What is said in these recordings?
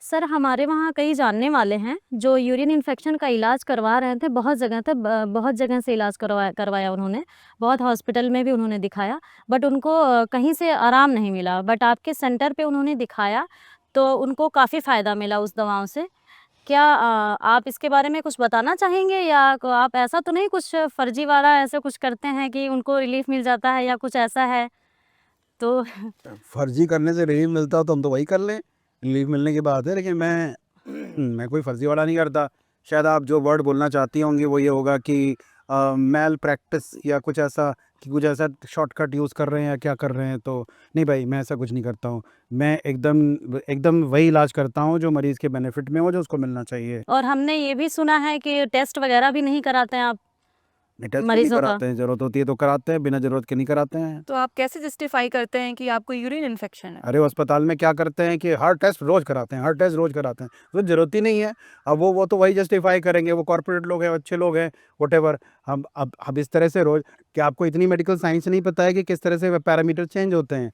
Sir हमारे वहाँ कई जानने वाले हैं जो यूरिन इन्फेक्शन का इलाज करवा रहे थे, बहुत जगह से इलाज करवाया उन्होंने, बहुत हॉस्पिटल में भी उन्होंने दिखाया, बट उनको कहीं से आराम नहीं मिला। बट आपके सेंटर पे उन्होंने दिखाया, तो उनको काफ़ी फ़ायदा मिला उस दवाओं से। क्या आप इसके बारे में कुछ बताना चाहेंगे, या आप ऐसा तो नहीं कुछ फर्जी वाला ऐसे कुछ करते हैं कि उनको रिलीफ़ मिल जाता है या कुछ ऐसा है? तो फर्जी करने से रिलीफ मिलता हो तो हम तो वही कर लें, रिलीफ मिलने की बात है। लेकिन मैं कोई फर्जी वाला नहीं करता। शायद आप जो वर्ड बोलना चाहती होंगी वो ये होगा कि मैल प्रैक्टिस या कुछ ऐसा, कि कुछ ऐसा शॉर्टकट यूज़ कर रहे हैं या क्या कर रहे हैं। तो नहीं भाई, मैं ऐसा कुछ नहीं करता हूँ। मैं एकदम एकदम वही इलाज करता हूँ जो मरीज़ के बेनिफिट में हो, जो उसको मिलना चाहिए। और हमने ये भी सुना है कि टेस्ट वग़ैरह भी नहीं कराते हैं आप नहीं, टेस्ट क्यों नहीं मरीज़ों का? कराते हैं? ज़रूरत होती है तो कराते हैं, बिना ज़रूरत के नहीं कराते हैं। तो आप कैसे जस्टिफाई करते हैं कि आपको यूरिन इन्फेक्शन है? अरे अस्पताल में क्या करते हैं कि हर टेस्ट रोज़ कराते हैं, हर टेस्ट रोज़ कराते हैं, तो ज़रूरत ही नहीं है। अब वो तो वही जस्टिफ़ाई करेंगे, वो कॉर्पोरेट लोग हैं, अच्छे लोग हैं, व्हाटएवर। हम अब इस तरह से रोज़, क्या आपको इतनी मेडिकल साइंस नहीं पता है कि किस तरह से पैरामीटर चेंज होते हैं?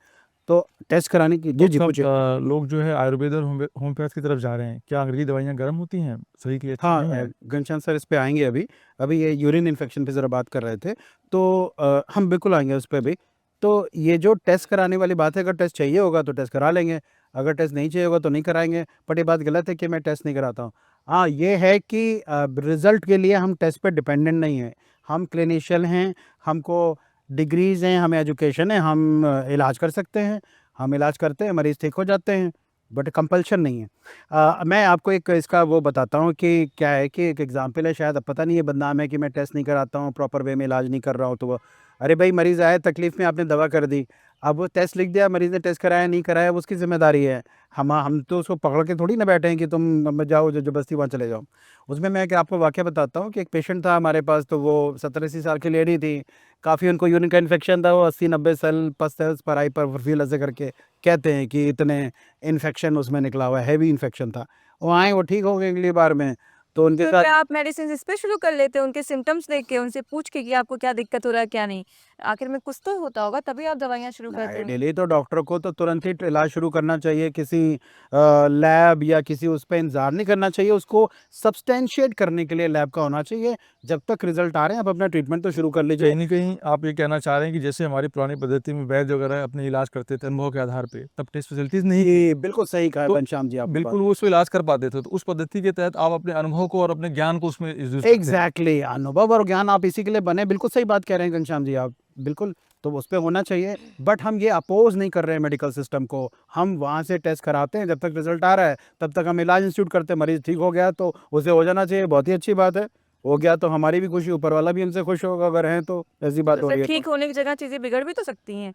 तो टेस्ट कराने की जी, जी सब पूछिए। लोग जो है आयुर्वेद और होम्योपैथ की तरफ जा रहे हैं। क्या अंग्रेजी दवाइयाँ गर्म होती हैं? सही के लिए अच्छी नहीं है? घनश्याम सर इस पे आएँगे अभी। अभी ये यूरिन इन्फेक्शन पे ज़रा बात कर रहे थे, तो हम बिल्कुल आएँगे उस पे भी। तो ये जो टेस्ट कराने वाली बात है, अगर टेस्ट चाहिए होगा तो टेस्ट करा लेंगे, अगर टेस्ट नहीं चाहिए होगा तो नहीं कराएँगे। बट ये बात गलत है कि मैं टेस्ट नहीं कराता हूँ। हाँ, ये है कि रिज़ल्ट के लिए हम टेस्ट पे डिपेंडेंट नहीं हैं। हम क्लिनिशियन हैं, हमको डिग्रीज़ हैं, हमें एजुकेशन है, हम इलाज कर सकते हैं, हम इलाज करते हैं, मरीज़ ठीक हो जाते हैं, बट कंपल्शन नहीं है। मैं आपको एक इसका वो बताता हूँ कि क्या है कि एक एग्ज़ाम्पल है, शायद अब पता नहीं, ये बदनाम है कि मैं टेस्ट नहीं कराता हूँ, प्रॉपर वे में इलाज नहीं कर रहा हूँ, तो वो अरे भाई, मरीज़ आया तकलीफ़ में, आपने दवा कर दी, अब वो टेस्ट लिख दिया, मरीज़ ने टेस्ट कराया नहीं कराया, वो उसकी ज़िम्मेदारी है। हम तो उसको पकड़ के थोड़ी ना बैठे हैं कि तुम अब जाओ ज़बरदस्ती वहाँ चले जाओ। उसमें मैं एक आपको वाक़या बताता हूँ कि एक पेशेंट था हमारे पास, तो वो 70-80 साल की लेडी थी, काफ़ी उनको यूरिन का इन्फेक्शन था, वो 80-90 सेल पस सेल्स पर आई पर फील ऐसे करके कहते हैं कि इतने इन्फेक्शन उसमें निकला हुआ है, हेवी इन्फेक्शन था। वो आए, वो ठीक हो गए अगली बार में, तो उनके तो साथ क्या आप मेडिसिन इस पे शुरू कर लेते हैं, उनके सिम्पटम्स देख के, उनसे पूछ के कि आपको क्या दिक्कत हो रहा है, क्या नहीं? आखिर में कुछ तो होता होगा, तभी आप दवाइयाँ शुरू करते हैं। आइडियली तो डॉक्टर को तो तुरंत ही इलाज शुरू करना चाहिए, किसी लैब या किसी उस पे इंतज़ार नहीं करना चाहिए, उसको सब्सटेंशिएट करने के लिए लैब का होना चाहिए। जब तक रिज़ल्ट आ रहे हैं, आप अपना ट्रीटमेंट तो शुरू कर लीजिए। कहीं न कहीं आप ये कहना चाह रहे हैं कि जैसे हमारी पुरानी पद्धति में वैद्य वगैरह अपने इलाज करते थे अनुभव के आधार पे, तब टेस्ट फैसिलिटीज़ नहीं थी। जी, बिल्कुल सही कहा तो घनश्याम जी आपने बात। बिल्कुल वो उसको इलाज कर पाते थे। तो उस पद्धति के तहत आप अपने अनुभव को और अपने ज्ञान को उसमें यूज़ करते हैं। एग्ज़ैक्टली, अनुभव और ज्ञान आप इसी के लिए बने, बिल्कुल सही बात कह रहे हैं घनश्याम जी आप, बिल्कुल, तो उस पे होना चाहिए। बट हम ये अपोज़ नहीं कर रहे हैं मेडिकल सिस्टम को, हम वहाँ से टेस्ट कराते हैं, जब तक रिज़ल्ट आ रहा है, तब तक हम इलाज इंस्टीट्यूट करते हैं, मरीज़ ठीक हो गया तो उसे हो जाना चाहिए, बहुत ही अच्छी बात है। हो गया तो हमारी भी खुशी, ऊपर वाला भी हमसे खुश होगा, अगर हैं तो, ऐसी बात तो हो फिर रही है तो। ठीक होने की जगह चीज़ें बिगड़ भी तो सकती हैं।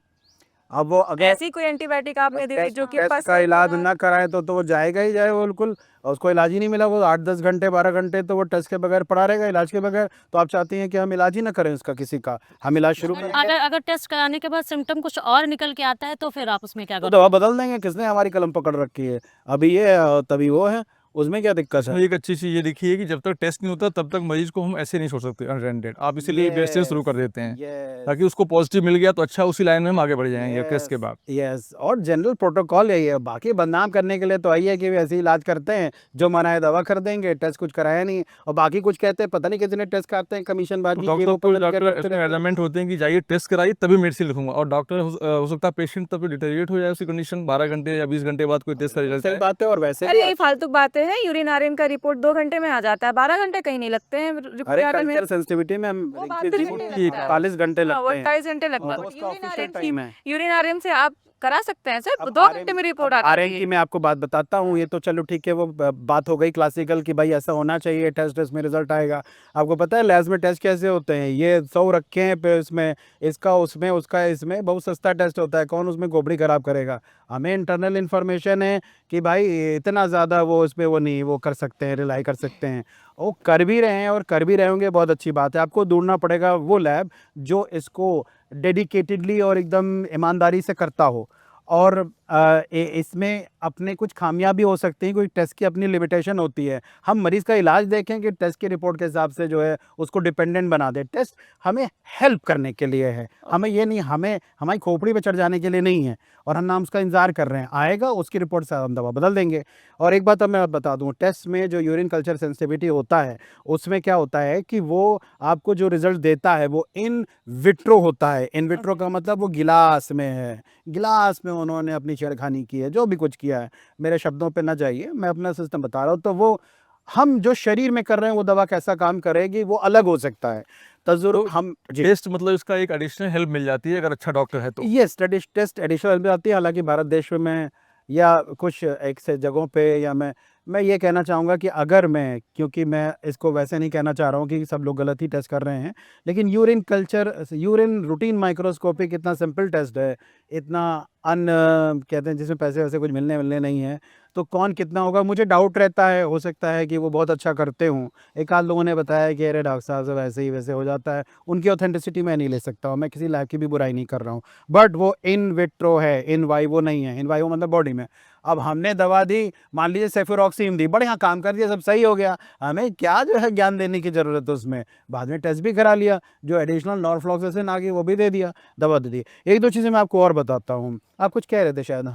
अब वो अगर ऐसी कोई एंटीबायोटिक आपने दे दी जो कि टेस्ट पस का सेल इलाज बना ना कराएँ तो वो जाएगा ही जाएगा बिल्कुल, और उसको इलाज ही नहीं मिला, वो 8-10 घंटे, 12 घंटे तो वो टेस्ट के बगैर पड़ा रहेगा, इलाज के बगैर। तो आप चाहती हैं कि हम इलाज ही ना करें उसका किसी का, हम इलाज शुरू अगर करेंगे, अगर अगर टेस्ट कराने के बाद सिम्पटम कुछ और निकल के आता है, तो फिर आप उसमें क्या तो करते दवा हैं? बदल देंगे, किसने हमारी कलम पकड़ रखी है? अभी ये है और तभी वो है, उसमें क्या दिक्कत है? इसमें एक अच्छी चीज़ ये देखी है कि जब तक टेस्ट नहीं होता तब तक मरीज़ को हम ऐसे नहीं छोड़ सकते अनअटेंडेड। आप इसीलिए बेस्ट से शुरू कर यस, देते हैं, यस। ताकि उसको पॉज़िटिव मिल गया तो अच्छा उसी लाइन में हम आगे बढ़ जाएँगे टेस्ट के यस, बाद। यस, और जनरल प्रोटोकॉल यही है, बाकी बदनाम करने के लिए तो यही है कि वे ऐसे ही इलाज करते हैं, जो मना है दवा कर देंगे, टेस्ट कुछ कराया नहीं, और बाकी कुछ कहते हैं, पता नहीं कितने टेस्ट कराते हैं, तो कमीशनबाजी ये डॉक्टर वो को पता नहीं क्या डॉक्टर करते ऐसे रहते हैं। एडमेंट होते हैं कि जाइए टेस्ट कराइए तभी मेडिसिन लिखूँगा, और डॉक्टर हो सकता है पेशेंट तब डिटेरियोरेट हो जाए उसकी कंडीशन 12 घंटे या 20 घंटे बाद कोई टेस्ट का रिजल्ट सही आए। बात है, और वैसे भी अरे ये फालतू बातें हैं, यूरिन आयरन का रिपोर्ट 2 घंटे में आ जाता है, 12 घंटे कहीं नहीं लगते हैं रिपोर्ट अरे आने में। कल्चर सेंसिटिविटी में हम वो लिखते 72 जी घंटे ठीक लगता है। 48 घंटे हाँ, वो लगते हैं, 28 घंटे लगता और है। वो बट उसका यूरिन ऑफिशियल आयरन की टाइम है। यूरिन आयरन से आप करा सकते हैं सर, अब 2 घंटे में रिपोर्ट आ जाती आरएन है। की मैं आपको बात बताता हूँ, ये तो चलो ठीक है, वो बात हो गई क्लासिकल कि भाई ऐसा होना चाहिए, टेस्ट में रिजल्ट आएगा। आपको पता है लैब्स में टेस्ट कैसे होते हैं? ये 100 रखे हैं पे इसमें, इसका उसमें, उसका इसमें, बहुत सस्ता टेस्ट होता है, कौन उसमें खोपड़ी खराब करेगा? हमें इंटरनल इन्फॉर्मेशन है कि भाई इतना ज़्यादा वो उसपे वो नहीं वो कर सकते हैं, रिलाई कर सकते हैं। वो कर भी रहे हैं और कर भी रहे होंगे, बहुत अच्छी बात है। आपको ढूँढना पड़ेगा वो लैब जो इसको डेडिकेटेडली और एकदम ईमानदारी से करता हो। और इसमें अपने कुछ खामियां भी हो सकती हैं, कोई टेस्ट की अपनी लिमिटेशन होती है। हम मरीज़ का इलाज देखें कि टेस्ट की रिपोर्ट के हिसाब से जो है उसको डिपेंडेंट बना दें। टेस्ट हमें हेल्प करने के लिए है, हमें ये नहीं, हमें हमारी खोपड़ी पे चढ़ जाने के लिए नहीं है, और हम उसका इंतज़ार कर रहे हैं, आएगा उसकी रिपोर्ट से हम दवा बदल देंगे। और एक बात अब मैं बता दूँ, टेस्ट में जो यूरिन कल्चर सेंसिटिविटी होता है, उसमें क्या होता है कि वो आपको जो रिज़ल्ट देता है वो इन विट्रो होता है। इन विट्रो का मतलब वो गिलास में है, गिलास में उन्होंने अपनी छेड़खानी की है, जो भी कुछ किया है, मेरे शब्दों पे ना जाइए, मैं अपना सिस्टम बता रहा हूँ। तो वो हम जो शरीर में कर रहे हैं वो दवा कैसा काम करेगी वो अलग हो सकता है। तजुर्बा तो हम जी टेस्ट मतलब इसका एक एडिशनल हेल्प मिल जाती है अगर अच्छा डॉक्टर है तो। यस, टेस्ट एडिशनल में आती है। हालांकि भारत देश में या कुछ एक से जगहों पे, या मैं ये कहना चाहूँगा कि अगर मैं, क्योंकि मैं इसको वैसे नहीं कहना चाह रहा हूँ कि सब लोग गलत ही टेस्ट कर रहे हैं, लेकिन urine culture, urine routine microscopic इतना सिंपल टेस्ट है, इतना कहते हैं जिसमें पैसे वैसे कुछ मिलने नहीं है, तो कौन कितना होगा मुझे डाउट रहता है। हो सकता है कि वो बहुत अच्छा करते हों, एक आध लोगों ने बताया कि अरे डॉक्टर साहब सब ऐसे ही वैसे हो जाता है, उनकी ऑथेंटिसिटी मैं नहीं ले सकता हूँ, मैं किसी लैब की भी बुराई नहीं कर रहा हूँ, बट वो इन विट्रो है, इन वाइवो नहीं है। इन वाइवो मतलब बॉडी में। अब हमने दवा दी, मान लीजिए सेफिरॉक्सीम दी, बढ़िया काम कर दिया, सब सही हो गया, हमें क्या जो है ज्ञान देने की ज़रूरत है उसमें। बाद में टेस्ट भी करा लिया, जो एडिशनल नॉरफ्लॉक्सासिन आ गई वो भी दे दिया, दवा दे दी। एक दो चीज़ें मैं आपको और बताता हूँ, आप कुछ कह रहे थे शायद,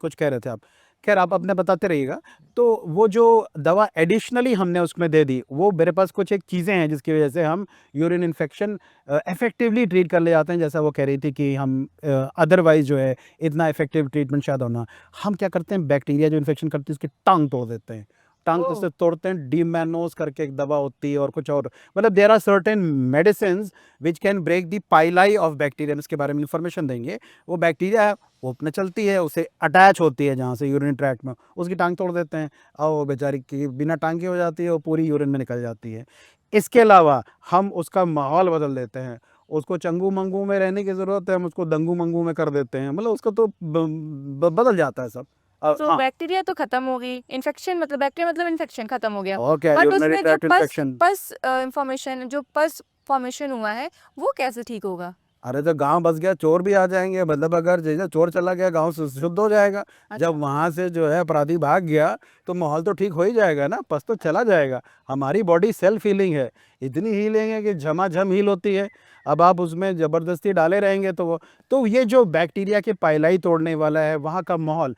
कुछ कह रहे थे आप, खैर आप अपने बताते रहिएगा। तो वो जो दवा एडिशनली हमने उसमें दे दी, वो मेरे पास कुछ एक चीज़ें हैं जिसकी वजह से हम यूरिन इन्फेक्शन इफेक्टिवली ट्रीट कर ले जाते हैं, जैसा वो कह रही थी कि हम अदरवाइज जो है इतना इफेक्टिव ट्रीटमेंट शायद होना। हम क्या करते हैं, बैक्टीरिया जो इन्फेक्शन करती है उसकी टांग तोड़ देते हैं, टांग उससे तोड़ते हैं, डीमैनोज करके एक दवा होती है, और कुछ और, मतलब there are certain medicine which can break the pili of bacteria. इसके बारे में इंफॉर्मेशन देंगे। वो बैक्टीरिया है, वो अपने चलती है, उसे अटैच होती है जहाँ से यूरिन ट्रैक्ट में, उसकी टांग तोड़ देते हैं, और वो बेचारी की बिना टांग की हो जाती है, वो पूरी यूरिन में निकल जाती है। इसके अलावा हम उसका माहौल बदल देते हैं, उसको चंगू मंगू में रहने की ज़रूरत है, हम उसको दंगू मंगू में कर देते हैं, मतलब उसका तो बदल जाता है सब। तो हाँ, बैक्टीरिया तो खत्म हो गई, इन्फेक्शन मतलब बैक्टीरिया मतलब इन्फेक्शन खत्म हो गया, और क्या, बट यूरिनरी उसमें जो ट्रैक्ट इन्फेक्शन। पस फॉर्मेशन हुआ है वो कैसे ठीक होगा? अरे तो गांव बस गया, चोर भी आ जाएंगे, मतलब अगर जैसे चोर चला गया गांव शुद्ध हो जाएगा। अच्छा। जब वहां से जो है अपराधी भाग गया तो माहौल तो ठीक हो ही जाएगा ना, पस तो चला जाएगा। हमारी बॉडी सेल्फ हीलिंग है, इतनी हीलिंग है कि झमाझम हील होती है। अब आप उसमें ज़बरदस्ती डाले रहेंगे तो वो, तो ये जो बैक्टीरिया के पाइलाई तोड़ने वाला है, वहाँ का माहौल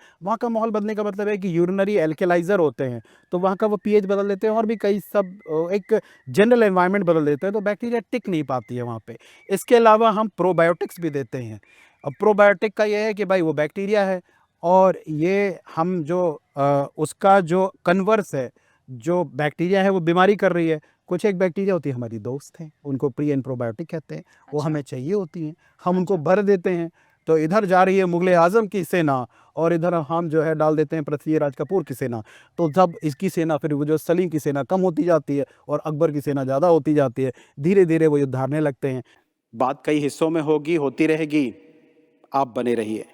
बदलने का मतलब है कि यूरिनरी एल्केलाइजर होते हैं, तो वहाँ का वो पीएच बदल देते हैं, और भी कई सब एक जनरल एनवायरनमेंट बदल देते हैं, तो बैक्टीरिया टिक नहीं पाती है वहाँ पे। इसके अलावा हम प्रोबायोटिक्स भी देते हैं। अब प्रोबायोटिक का ये है कि भाई वो बैक्टीरिया है, और ये हम जो उसका जो कन्वर्स है, जो बैक्टीरिया है वो बीमारी कर रही है। कुछ एक बैक्टीरिया होती है हमारी दोस्त हैं, उनको प्री एंड प्रोबायोटिक कहते हैं, वो अच्छा। हमें चाहिए होती हैं, हम उनको भर देते हैं। तो इधर जा रही है मुगल आजम की सेना, और इधर हम जो है डाल देते हैं पृथ्वीराज कपूर की सेना। तो जब इसकी सेना, फिर वो जो सलीम की सेना कम होती जाती है और अकबर की सेना ज़्यादा होती जाती है, धीरे धीरे वो युद्ध हारने लगते हैं। बात कई हिस्सों में होगी, होती रहेगी, आप बने रहिए।